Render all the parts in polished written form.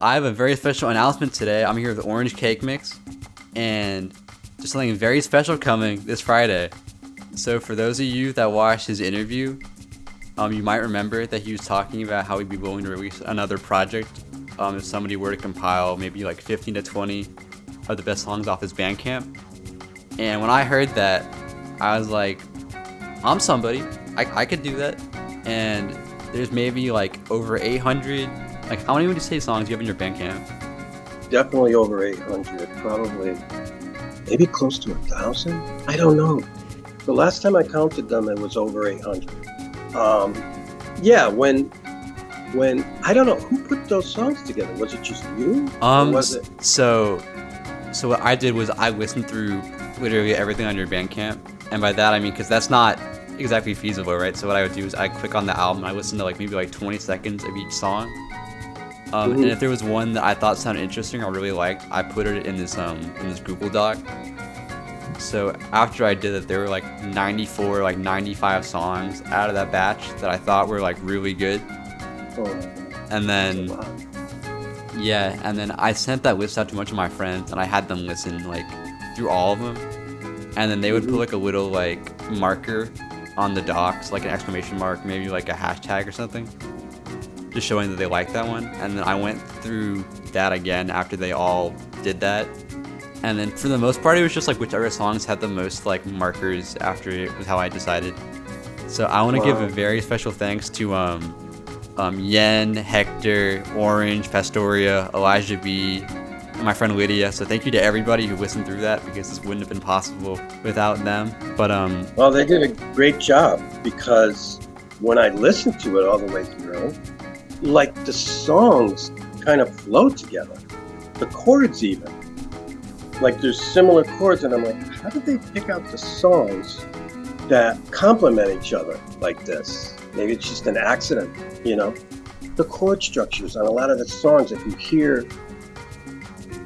I have a very special announcement today. I'm here with Orange Cake Mix, and there's something very special coming this Friday. So for those of you that watched his interview, you might remember that he was talking about how he'd be willing to release another project if somebody were to compile maybe like 15 to 20 of the best songs off his Bandcamp. And when I heard that, I was like, I'm somebody. I could do that. And there's maybe like over 800, like how many would you say songs you have in your Bandcamp? Definitely over 800, probably maybe close to 1,000. I don't know. The last time I counted them, it was over 800. When I don't know who put those songs together. Was it just you? Or was it? So what I did was I listened through literally everything on your Bandcamp, and by that I mean because that's not exactly feasible, right? So what I would do is I click on the album, I listen to maybe 20 seconds of each song, and if there was one that I thought sounded interesting or really liked, I put it in this Google Doc. So after I did it, there were 94, 95 songs out of that batch that I thought were really good. And then I sent that list out to a bunch of my friends, and I had them listen through all of them, and then they would put a little marker on the docs, an exclamation mark, maybe a hashtag or something, just showing that they liked that one. And then I went through that again after they all did that, and then for the most part it was just whichever songs had the most markers after it was how I decided. So I want to give a very special thanks to Yen, Hector, Orange, Pastoria, Elijah B, and my friend Lydia. So thank you to everybody who listened through that, because this wouldn't have been possible without them. But well, they did a great job, because when I listened to it all the way through, the songs kind of flow together. The chords even. There's similar chords, and I'm like, how did they pick out the songs that complement each other like this? Maybe it's just an accident, The chord structures on a lot of the songs, if you hear,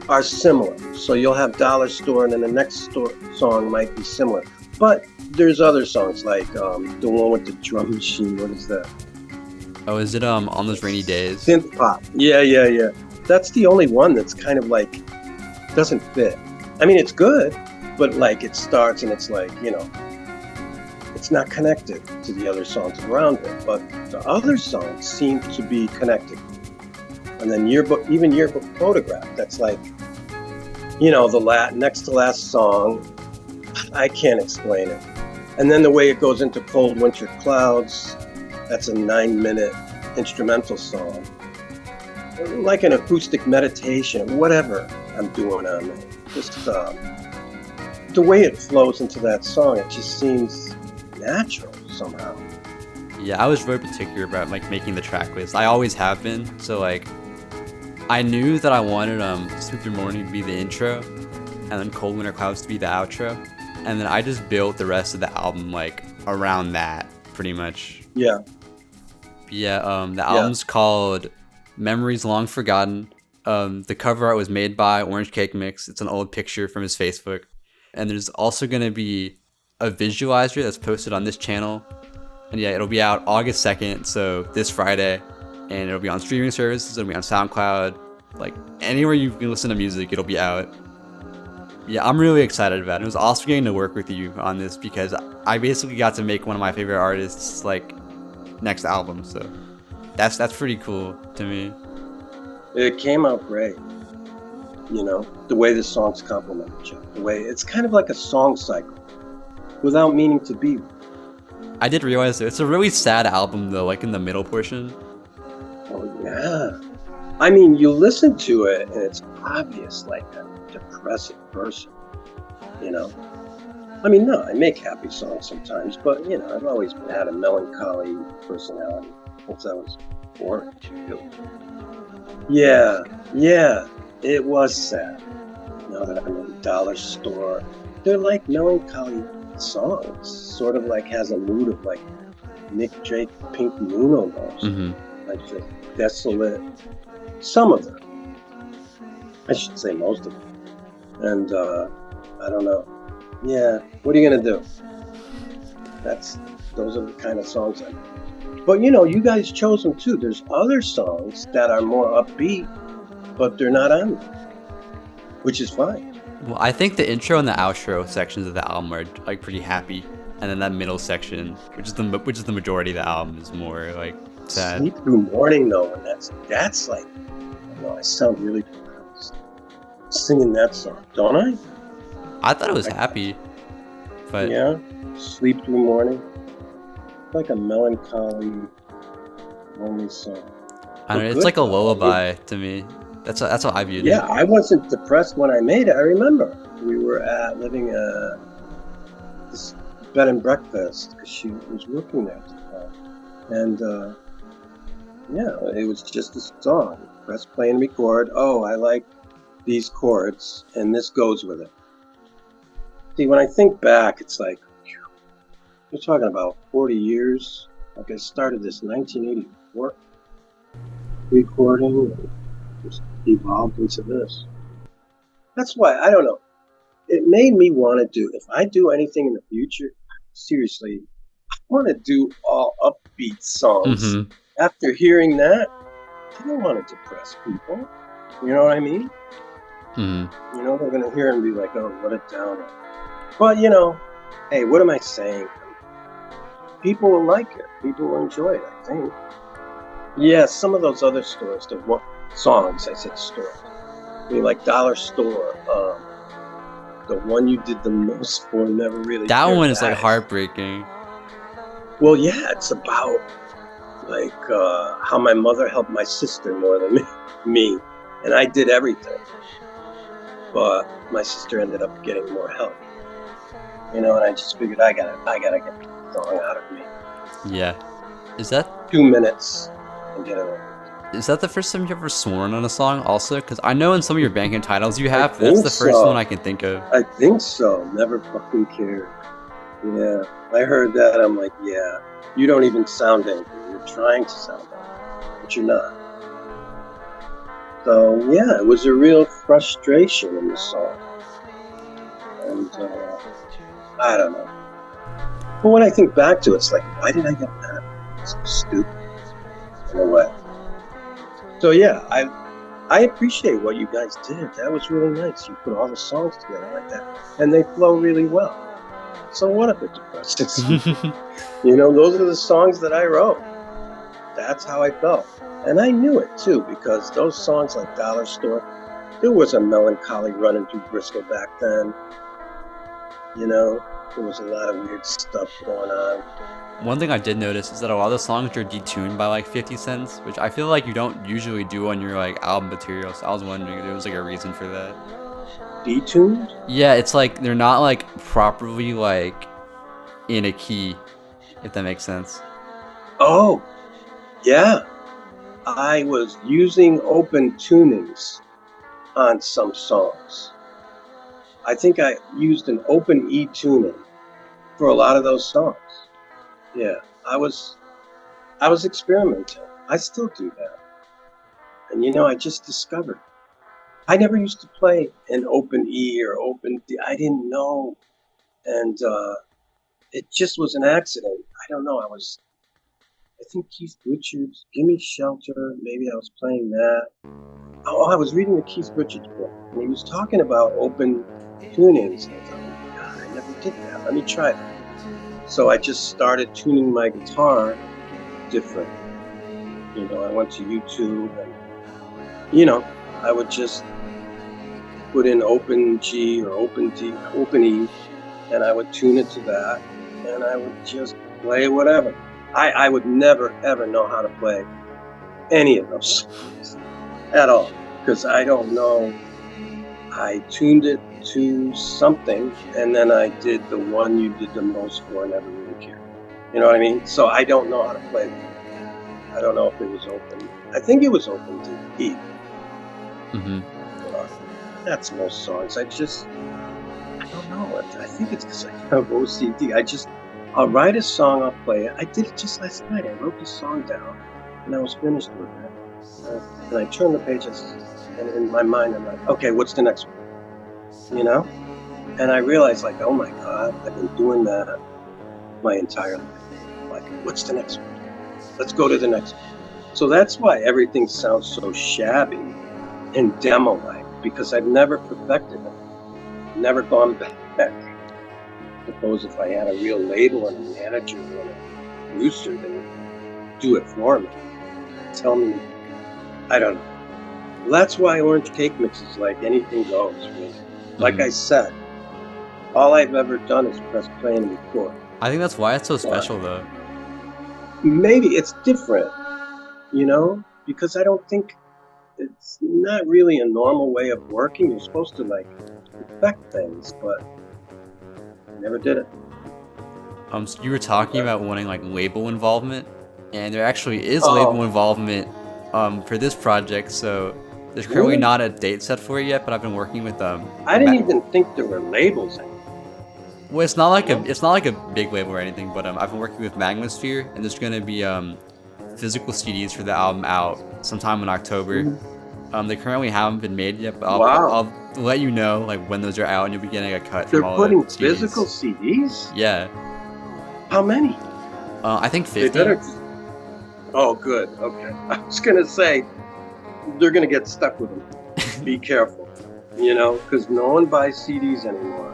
are similar. So you'll have Dollar Store, and then the next song might be similar. But there's other songs, the one with the drum machine. What is that? Oh, is it On Those Rainy Days? Synth pop. Yeah. That's the only one that's kind of doesn't fit. I mean, it's good, but it starts and it's it's not connected to the other songs around it, but the other songs seem to be connected. And then Yearbook Photograph, that's the next to last song. I can't explain it. And then the way it goes into Cold Winter Clouds, that's a 9-minute instrumental song. Like an acoustic meditation, whatever I'm doing on it. Just the way it flows into that song, it just seems natural somehow. Yeah, I was very particular about making the track list. I always have been. So I knew that I wanted Sweet Your Morning to be the intro, and then Cold Winter Clouds to be the outro, and then I just built the rest of the album around that, pretty much. Yeah. The album's called Memories Long Forgotten. The cover art was made by Orange Cake Mix. It's an old picture from his Facebook. And there's also going to be a visualizer that's posted on this channel. And it'll be out August 2nd, so this Friday. And it'll be on streaming services, it'll be on SoundCloud. Anywhere you can listen to music, it'll be out. Yeah, I'm really excited about it. It was awesome getting to work with you on this, because I basically got to make one of my favorite artists' next album. So that's pretty cool to me. It came out great. The way the songs complement each other. The way it's kind of like a song cycle, without meaning to be. I did realize it's a really sad album though, in the middle portion. Oh yeah. I mean, you listen to it and it's obvious, a depressive person. I mean, no, I make happy songs sometimes, but I've always had a melancholy personality since I was born. Yeah, it was sad. Now that I'm in Dollar Store, they're melancholy songs, sort of has a mood of Nick Drake, Pink Moon almost. The desolate, some of them. I should say most of them. And I don't know. Yeah, what are you gonna do? Those are the kind of songs I like. But you guys chose them too. There's other songs that are more upbeat but they're not on there, which is fine. Well, I think the intro and the outro sections of the album are like pretty happy, and then that middle section, which is the majority of the album, is more like sad. Sleep Through Morning though, and that's like, I know I sound really depressed singing that song, don't I? I thought it was happy, but Yeah, Sleep Through Morning, like a melancholy, lonely song. I don't know, But it's like a good, though. lullaby to me. That's how I viewed Yeah, it. I wasn't depressed when I made it. I remember we were living this bed and breakfast because she was working there at the time, and yeah, it was just a song. Press play and record. Oh, I like these chords, and this goes with it. See, when I think back, it's like you're talking about 40 years. Like I started this in 1984 recording. And just evolved into this. That's why, I don't know, it made me want to do, if I do anything in the future, seriously, I want to do all upbeat songs. Mm-hmm. After hearing that, I don't want to depress people. You know what I mean? Mm-hmm. You know, they're going to hear and be like, oh, what a downer. But, you know, hey, what am I saying? People will like it. People will enjoy it, I think. Yeah, some of those other stores, songs, I said store. I mean, like Dollar Store. The one you did the most for never really. That cared one is back. like heartbreaking. Well, yeah, it's about like how my mother helped my sister more than me, and I did everything, but my sister ended up getting more help. You know, and I just figured I gotta get the song out of me. Yeah. Is that 2 minutes and get it over. Is that the first time you've ever sworn on a song also? Because I know in some of your Bandcamp titles you have, but think that's the first so. one I can think of. I think so. Never fucking cared. Yeah, I heard that. I'm like, yeah, you don't even sound angry. You're trying to sound angry, but you're not. So yeah, it was a real frustration in the song, and I don't know. But when I think back to it, it's like, why did I get mad? It's so stupid in a way. So yeah, I appreciate what you guys did. That was really nice. You put all the songs together like that, and they flow really well. So what if it depresses me? You know, those are the songs that I wrote. That's how I felt. And I knew it too, because those songs like Dollar Store, there was a melancholy running through Bristol back then. You know, there was a lot of weird stuff going on. One thing I did notice is that a lot of the songs are detuned by like 50 cents, which I feel like you don't usually do on your like album material. So I was wondering if there was like a reason for that. Detuned? Yeah, it's like they're not like properly like in a key, if that makes sense. Oh, yeah. I was using open tunings on some songs. I think I used an open E tuning for a lot of those songs. Yeah, I was experimenting. I still do that. And you know, I just discovered I never used to play an open E or open D. I didn't know. And it just was an accident. I don't know. I think Keith Richards, Gimme Shelter, maybe I was playing that. Oh, I was reading the Keith Richards book, and he was talking about open tunings. And I thought, oh my God, I never did that. Let me try that. So I just started tuning my guitar different. You know, I went to YouTube, and, you know, I would just put in open G or open D, open E, and I would tune it to that, and I would just play whatever. I would never, ever know how to play any of those songs at all, because I don't know. I tuned it to something, and then I did the one you did the most for, never really cared. You know what I mean? So I don't know how to play them. I don't know if it was open. I think it was open to E. Mm-hmm. That's most songs. I don't know. I think it's because I have OCD. I'll write a song, I'll play it. I did it just last night. I wrote the song down, and I was finished with it. And I turned the page, and in my mind, I'm like, okay, what's the next one? You know? And I realized, like, oh my God, I've been doing that my entire life. Like, what's the next one? Let's go to the next one. So that's why everything sounds so shabby, in demo life because I've never perfected it. Never gone back. Suppose if I had a real label and a manager and a producer, they would do it for me. Tell me, I don't know. That's why Orange Cake Mix is like anything goes, really. Like I said, all I've ever done is press play and record. I think that's why it's so special, though. Maybe it's different, you know, because I don't think it's not really a normal way of working. You're supposed to like perfect things, but I never did it. So you were talking about wanting like label involvement, and there actually is label involvement for this project. So there's currently not a date set for it yet, but I've been working with I didn't even think there were labels anymore. Well, it's not like a big label or anything, but I've been working with Magmosphere, and there's gonna be physical CDs for the album out sometime in October. They currently haven't been made yet, but I'll let you know like when those are out, and you'll be getting a cut. They're from all putting the CDs. physical CDs? Yeah. How many? I think 50. They better. Oh, good. Okay. I was gonna say they're gonna get stuck with them. Be careful, you know, because no one buys CDs anymore.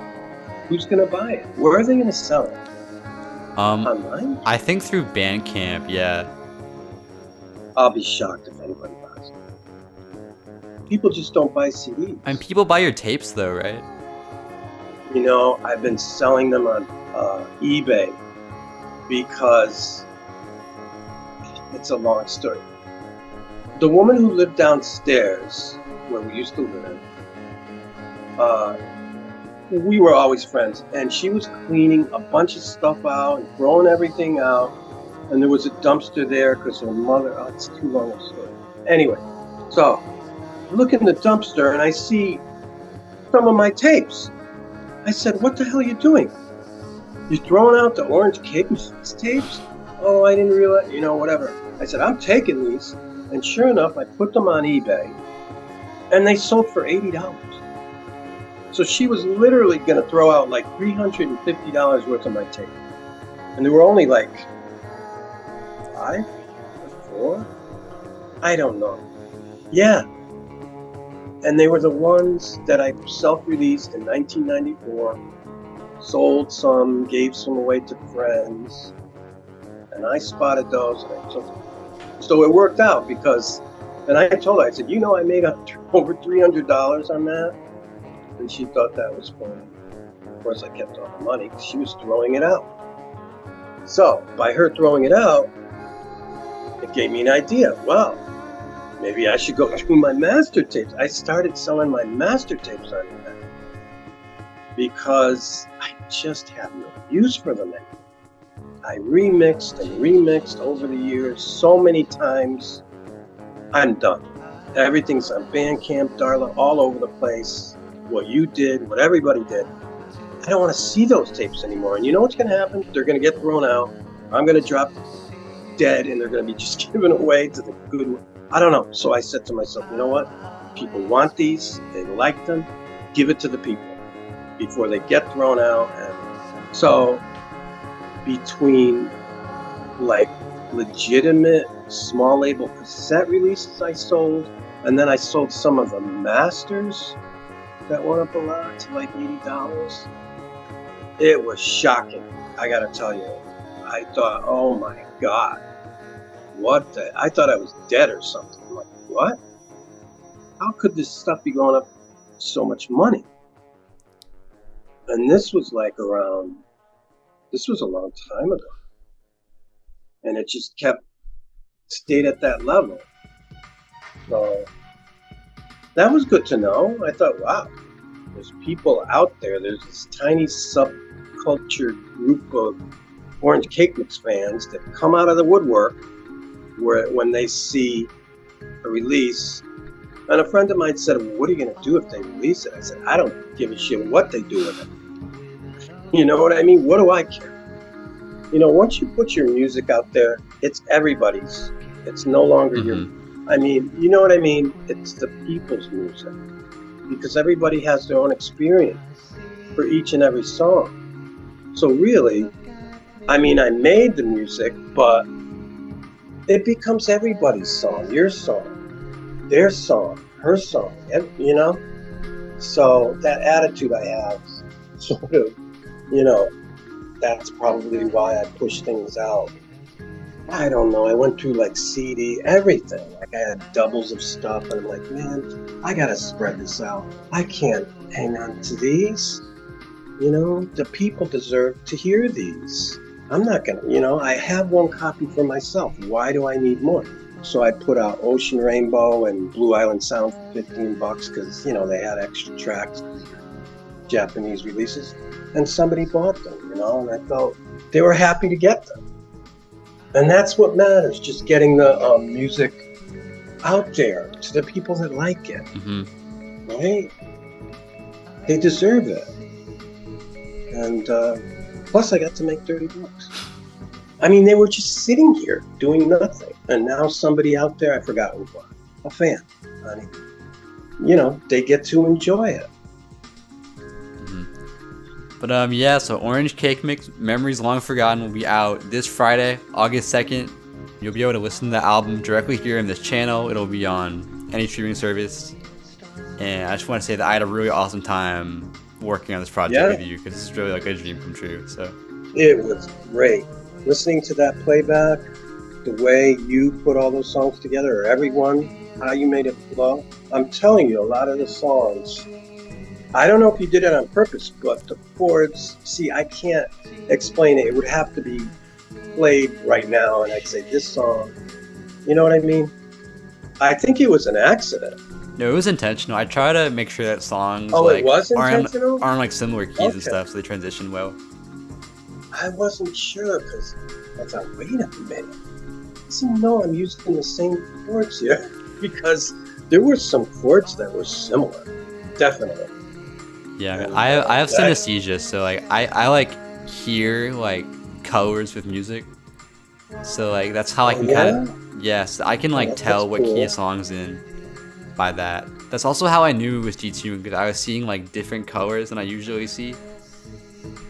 Who's gonna buy it? Where are they gonna sell it? Online? I think through Bandcamp. Yeah. I'll be shocked if anybody buys it. People just don't buy CDs. And people buy your tapes, though, right? You know, I've been selling them on eBay because it's a long story. The woman who lived downstairs, where we used to live, we were always friends, and she was cleaning a bunch of stuff out and throwing everything out, and there was a dumpster there because her mother, it's too long a story. Anyway, so I look in the dumpster and I see some of my tapes. I said, what the hell are you doing? You're throwing out the Orange Cake Mix tapes? Oh, I didn't realize, you know, whatever. I said, I'm taking these. And sure enough, I put them on eBay, and they sold for $80. So she was literally going to throw out like $350 worth of my tape. And there were only like 5 or 4? I don't know. Yeah. And they were the ones that I self-released in 1994, sold some, gave some away to friends, and I spotted those and I took them. So it worked out because, and I told her, I said, you know, I made over $300 on that. And she thought that was funny. Of course, I kept all the money because she was throwing it out. So by her throwing it out, it gave me an idea. Wow, maybe I should go through my master tapes. I started selling my master tapes on that because I just have no use for them anymore. I remixed and remixed over the years so many times. I'm done. Everything's on Bandcamp, Darla, all over the place. What you did, what everybody did. I don't want to see those tapes anymore. And you know what's going to happen? They're going to get thrown out. I'm going to drop dead, and they're going to be just given away to the good one. I don't know. So I said to myself, you know what? People want these. They like them. Give it to the people before they get thrown out. And so between like legitimate small label cassette releases I sold, and then I sold some of the masters that went up a lot to like $80. It was shocking. I gotta tell you. I thought, oh my God, what the? I thought I was dead or something. I'm like, what? How could this stuff be going up so much money? And this was like around, this was a long time ago. And it just stayed at that level. So that was good to know. I thought, wow, there's people out there. There's this tiny subculture group of Orange Cake Mix fans that come out of the woodwork when they see a release. And a friend of mine said, well, what are you going to do if they release it? I said, I don't give a shit what they do with it. You know what I mean? What do I care? You know, once you put your music out there, it's everybody's. It's no longer your. I mean, you know what I mean? It's the people's music. Because everybody has their own experience for each and every song. So really, I mean, I made the music, but it becomes everybody's song. Your song, their song. her song, you know? So that attitude I have, sort of, you know, that's probably why I push things out. I don't know. I went through like CD, everything. Like I had doubles of stuff, and I'm like, man, I gotta spread this out. I can't hang on to these. You know, the people deserve to hear these. I'm not gonna, you know, I have one copy for myself. Why do I need more? So I put out Ocean Rainbow and Blue Island Sound for $15 because, you know, they had extra tracks, Japanese releases, and somebody bought them, you know, and I felt they were happy to get them. And that's what matters, just getting the music out there to the people that like it, right? They deserve it. And plus I got to make $30. I mean, they were just sitting here doing nothing. And now somebody out there, I forgot who it was, a fan, I mean, you know, they get to enjoy it. But yeah, so Orange Cake Mix, Memories Long Forgotten will be out this Friday, August 2nd. You'll be able to listen to the album directly here in this channel. It'll be on any streaming service. And I just want to say that I had a really awesome time working on this project with you, because it's really like a dream come true. So it was great. Listening to that playback, the way you put all those songs together, or everyone, how you made it flow. I'm telling you, a lot of the songs, I don't know if you did it on purpose, but the chords, see, I can't explain it. It would have to be played right now, and I'd say this song, you know what I mean? I think it was an accident. No, it was intentional. I try to make sure that songs it was intentional? aren't like similar keys and stuff, so they transition well. I wasn't sure, because I thought, wait a minute. See, no, I'm using the same chords here, because there were some chords that were similar, definitely. Yeah, I have synesthesia, so like I like hear like colors with music, so like that's how I can kind of I can like tell what key a song's in by that. That's also how I knew it was G2, because I was seeing like different colors than I usually see,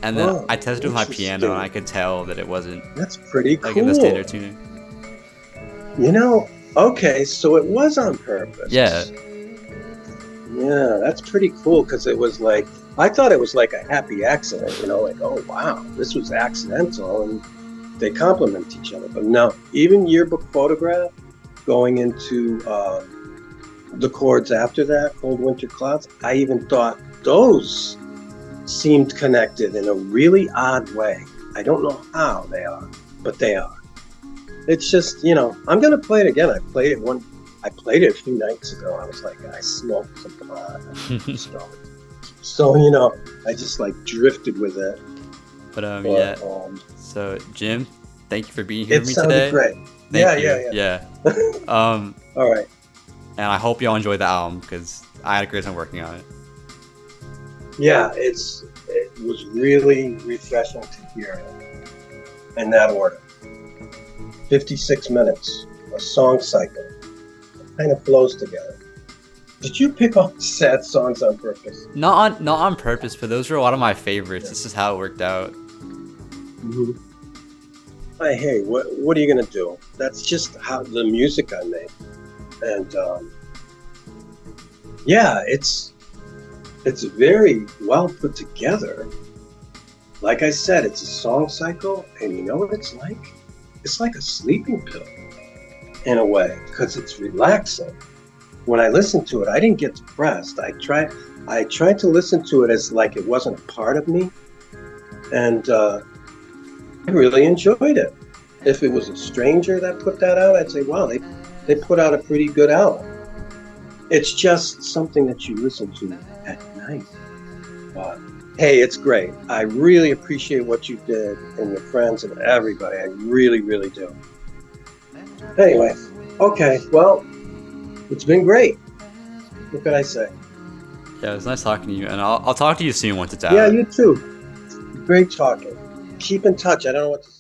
and then I tested with my piano and I could tell that it wasn't. That's pretty cool. Like in the standard tuning. You know, okay, so it was on purpose. Yeah. Yeah, that's pretty cool, because it was like, I thought it was like a happy accident, you know, like, oh wow, this was accidental, and they complement each other. But no, even Yearbook Photograph, going into the chords after that, Cold Winter Clouds, I even thought those seemed connected in a really odd way. I don't know how they are, but they are. It's just, you know, I'm going to play it again. I played it a few nights ago. I was like, I smoked some pot. So, you know, I just like drifted with it. But so Jim, thank you for being here with me today. It sounded great. Yeah. All right. And I hope y'all enjoyed the album, because I had a great time working on it. Yeah, it was really refreshing to hear it in that order. 56 minutes, a song cycle. Kind of flows together. Did you pick all the sad songs on purpose? Not on purpose, but those were a lot of my favorites. Yeah. This is how it worked out. Mm-hmm. Hey, what are you gonna do? That's just how the music I make, and it's very well put together. Like I said, it's a song cycle, and you know what it's like? It's like a sleeping pill. In a way, because it's relaxing. When I listened to it, I didn't get depressed. I tried to listen to it as like it wasn't a part of me, and I really enjoyed it. If it was a stranger that put that out, I'd say, wow, they put out a pretty good album. It's just something that you listen to at night. But hey, it's great. I really appreciate what you did, and your friends and everybody. I really, really do. Anyway, okay, well, it's been great. What could I say? Yeah, it was nice talking to you, and I'll talk to you soon once it's out. Yeah, you too. Great talking. Keep in touch. I don't know what to say.